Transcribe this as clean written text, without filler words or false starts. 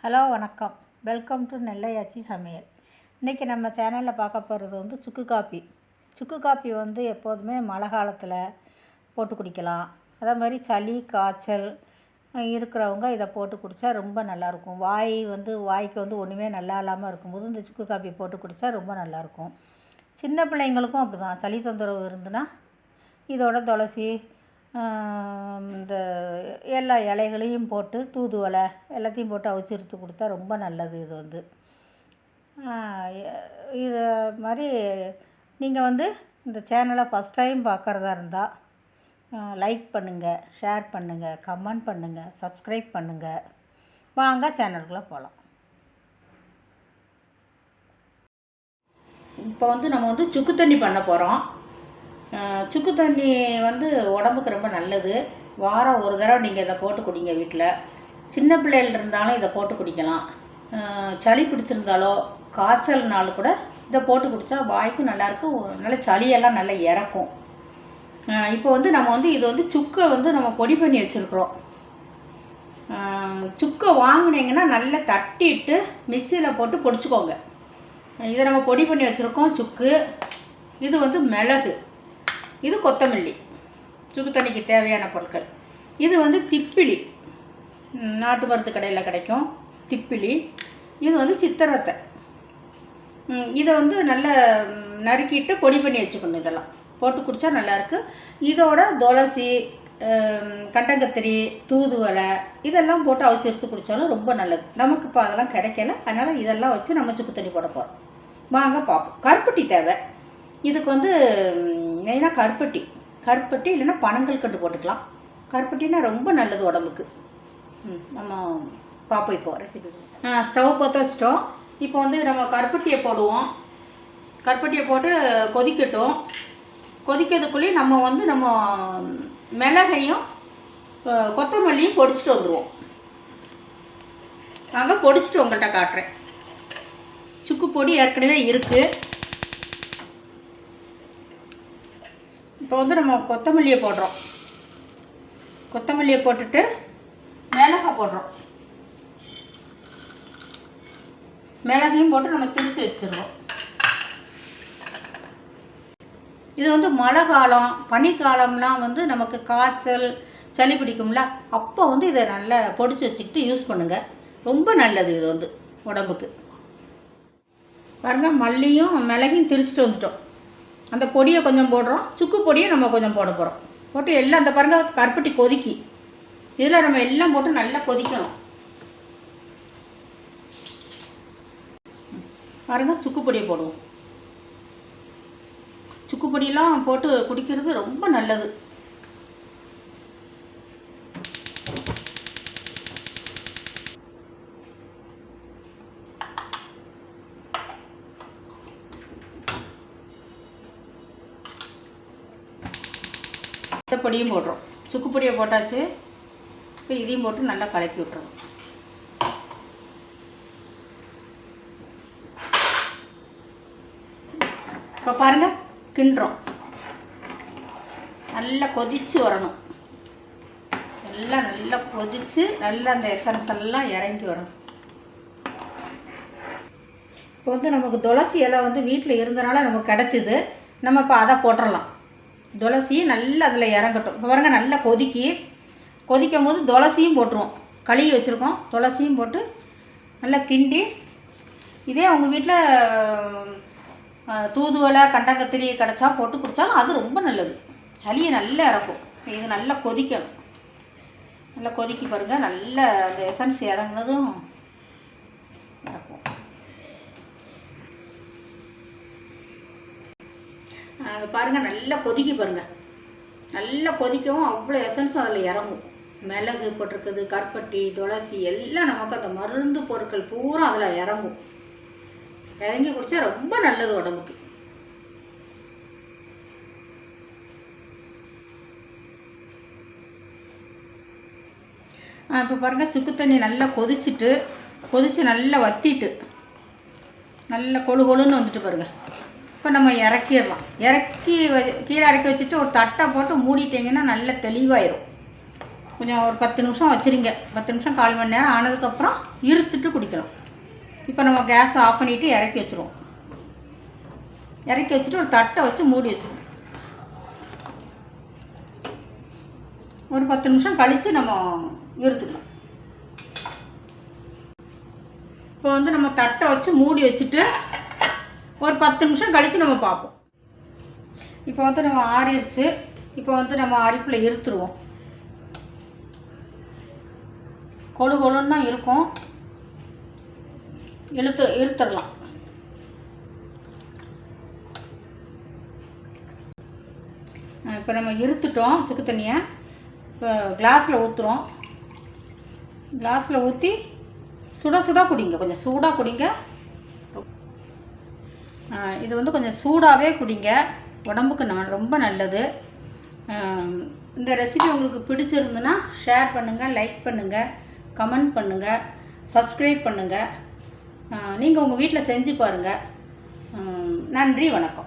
Hello வணக்கம். Welcome to Nellai AachiSamayal. இன்றைக்கி நம்ம சேனலில் பார்க்க போகிறது வந்து சுக்கு காப்பி. சுக்கு காப்பி வந்து எப்போதுமே மழை காலத்தில் போட்டு குடிக்கலாம். அதே மாதிரி சளி காய்ச்சல் இருக்கிறவங்க இதை போட்டு குடித்தா ரொம்ப நல்லாயிருக்கும். வாய்க்கு வந்து ஒன்றுமே நல்லா இல்லாமல் இருக்கும்போது இந்த சுக்கு காப்பி போட்டு குடித்தா ரொம்ப நல்லாயிருக்கும். சின்ன பிள்ளைங்களுக்கும் அப்படி தான் சளி தொந்தரவு இருந்துன்னா இதோட துளசி இந்த எல்லா இலைகளையும் போட்டு தூதுவளை எல்லாத்தையும் போட்டு அவிச்சிருத்து கொடுத்தா ரொம்ப நல்லது. இது மாதிரி நீங்கள் வந்து இந்த சேனலை ஃபஸ்ட் டைம் பார்க்குறதா இருந்தால் லைக் பண்ணுங்கள், ஷேர் பண்ணுங்கள், கமெண்ட் பண்ணுங்கள், சப்ஸ்கிரைப் பண்ணுங்கள். வாங்க சேனலுக்குள்ளே போகலாம். இப்போ வந்து நம்ம வந்து சுக்கு தண்ணி பண்ண போகிறோம். சுக்கு தண்ணி வந்து உடம்புக்கு ரொம்ப நல்லது. வாரம் ஒரு தடவை நீங்கள் இதை போட்டு குடிங்க. வீட்டில் சின்ன பிள்ளைகள் இருந்தாலும் இதை போட்டு குடிக்கலாம். சளி பிடிச்சிருந்தாலோ காய்ச்சல்னாலும் கூட இதை போட்டு குடித்தா வாய்க்கும் நல்லாயிருக்கும். நல்ல சளியெல்லாம் நல்லா இறக்கும். இப்போ வந்து நம்ம வந்து இது வந்து சுக்கை வந்து நம்ம பொடி பண்ணி வச்சுருக்குறோம். சுக்கை வாங்கினீங்கன்னா நல்லா தட்டிட்டு மிக்சியில் போட்டு பொடிச்சுக்கோங்க. இதை நம்ம பொடி பண்ணி வச்சுருக்கோம். சுக்கு, இது வந்து மிளகு, இது கொத்தமல்லி, சுக்கு தண்ணிக்கு தேவையான பொருட்கள். இது வந்து திப்பிலி, நாட்டு மருந்து கடையில் கிடைக்கும் திப்பிலி. இது வந்து சித்திரத்தை. இதை வந்து நல்லா நறுக்கிட்டு பொடி பண்ணி வச்சுக்கணும். இதெல்லாம் போட்டு குடித்தா நல்லாயிருக்கு. இதோட துளசி, கண்டங்கத்திரி, தூதுவளை இதெல்லாம் போட்டு அவிச்சு எடுத்து குடித்தாலும் ரொம்ப நல்லது. நமக்கு இப்போ அதெல்லாம் கிடைக்கல, அதனால் இதெல்லாம் வச்சு நம்ம சுக்கு தண்ணி போட போகிறோம். வாங்க பார்ப்போம். கருப்பட்டி தேவை. இதுக்கு வந்து மெயினாக கருப்பட்டி இல்லைன்னா பனங்கல்கண்டு போட்டுக்கலாம். கருப்பட்டினா ரொம்ப நல்லது உடம்புக்கு. நம்ம பார்ப்போம் இப்போ ரெசிபி. ஸ்டவ் பற்ற வச்சிட்டோம். இப்போ வந்து நம்ம கருப்பட்டியை போடுவோம். கருப்பட்டியை போட்டு கொதிக்கட்டும். கொதிக்கிறதுக்குள்ளேயும் நம்ம மிளகையும் கொத்தமல்லியும் பொடிச்சிட்டு வந்துடுவோம். நாங்கள் பொடிச்சிட்டு உங்கள்கிட்ட காட்டுறேன். சுக்கு பொடி ஏற்கனவே இருக்குது. இப்போ வந்து நம்ம கொத்தமல்லியை போடுறோம். கொத்தமல்லியை போட்டுட்டு மிளகாய் போடுறோம். மிளகையும் போட்டு நம்ம திரிச்சு வச்சுருவோம். இது வந்து மழை காலம், பனிக்காலம்லாம் வந்து நமக்கு காய்ச்சல் சளி பிடிக்கும்ல, அப்போ வந்து இதை நல்லா பொடிச்சு வச்சுக்கிட்டு யூஸ் பண்ணுங்கள். ரொம்ப நல்லது இது வந்து உடம்புக்கு. பாருங்கள், மல்லியும் மிளகையும் திரிச்சிட்டு வந்துட்டோம். அந்த பொடியை கொஞ்சம் போடுறோம். சுக்கு பொடியை நம்ம கொஞ்சம் போட போகிறோம். போட்டு எல்லாம் அந்த பாருங்கள் கருப்பட்டி கொதிக்கி இதில் நம்ம எல்லாம் போட்டு நல்லா கொதிக்கணும். பாருங்கள், சுக்கு பொடியை போடுவோம். சுக்கு பொடியெல்லாம் போட்டு குடிக்கிறது ரொம்ப நல்லது. பொடியும் போடுறோம். சுக்கு பொடியை போட்டாச்சு. இப்போ இதையும் போட்டு நல்லா கலக்கி விட்டுறோம். இப்போ பாருங்கள், கிண்டுறோம். நல்லா கொதித்து வரணும். எல்லாம் நல்லா கொதித்து நல்லா அந்த எசன்ஸ் எல்லாம் இறங்கி வரணும். இப்போ வந்து நமக்கு துளசி இலை வந்து வீட்டில் இருந்தனால நமக்கு கிடச்சிது. நம்ம இப்போ அதை போட்டுடலாம். துளசி நல்லா அதில் இறங்கட்டும். இப்போ பாருங்கள், நல்லா கொதிக்கும் போது துளசியும் போட்டுருவோம். கழுவி வச்சுருக்கோம். துளசியும் போட்டு நல்லா கிண்டி, இதே அவங்க வீட்டில் தூதுவளை கண்டங்கத்திரி கிடச்சா போட்டு குடித்தாலும் அது ரொம்ப நல்லது. சளியை நல்லா இறக்கும். இது நல்லா கொதிக்கணும். நல்லா கொதிக்கி பாருங்கள், நல்லா அந்த எசன்ஸ் இறங்குனதும் இறக்கும். அது பாருங்கள், நல்லா கொதிக்கி பாருங்கள். நல்லா கொதிக்கவும் அவ்வளோ எசன்ஸும் அதில் இறங்கும். மிளகு போட்டிருக்குது, கருப்பட்டி, துளசி எல்லாம் நமக்கு அந்த மருந்து பொருட்கள் பூரா அதில் இறங்கும். இறங்கி குடித்தா ரொம்ப நல்லது உடம்புக்கு. இப்போ பாருங்கள், சுக்கு தண்ணி நல்லா கொதித்து நல்லா வற்றிட்டு நல்லா கொழுன்னு வந்துட்டு பாருங்கள். இப்போ நம்ம இறக்கிடலாம். கீழே இறக்கி வச்சுட்டு ஒரு தட்டை போட்டு மூடிட்டிங்கன்னா நல்லா தெளிவாயிரும். கொஞ்சம் ஒரு 10 நிமிஷம் வச்சுருங்க. 10 நிமிஷம் 1/4 மணி நேரம் ஆனதுக்கப்புறம் இருத்துட்டு குடிக்கலாம். இப்போ நம்ம கேஸை ஆஃப் பண்ணிவிட்டு இறக்கி வச்சுருவோம். இறக்கி வச்சுட்டு ஒரு தட்டை வச்சு மூடி வச்சுருவோம். ஒரு 10 நிமிஷம் கழித்து நம்ம இருத்துக்கலாம். இப்போ வந்து நம்ம தட்டை வச்சு மூடி வச்சுட்டு ஒரு 10 நிமிஷம் கழித்து நம்ம பார்ப்போம். இப்போ வந்து நம்ம ஆறிடுச்சு. இப்போ வந்து நம்ம அடுப்பில் இருத்துருவோம். கொழு கொழுன்னு தான் இருக்கும். இருத்துடலாம். இப்போ நம்ம இருத்துட்டோம் சுக்கு தண்ணியை. இப்போ கிளாஸில் ஊற்றுறோம். கிளாஸில் ஊற்றி சுட சுட குடிங்க. கொஞ்சம் சூடாக குடிங்க. இது வந்து கொஞ்சம் சூடாகவே குடிங்க. உடம்புக்கு ரொம்ப நல்லது. இந்த ரெசிபி உங்களுக்கு பிடிச்சிருந்துன்னா ஷேர் பண்ணுங்கள், லைக் பண்ணுங்கள், கமெண்ட் பண்ணுங்கள், சப்ஸ்கிரைப் பண்ணுங்கள். நீங்கள் உங்கள் வீட்டில் செஞ்சு பாருங்கள். நன்றி, வணக்கம்.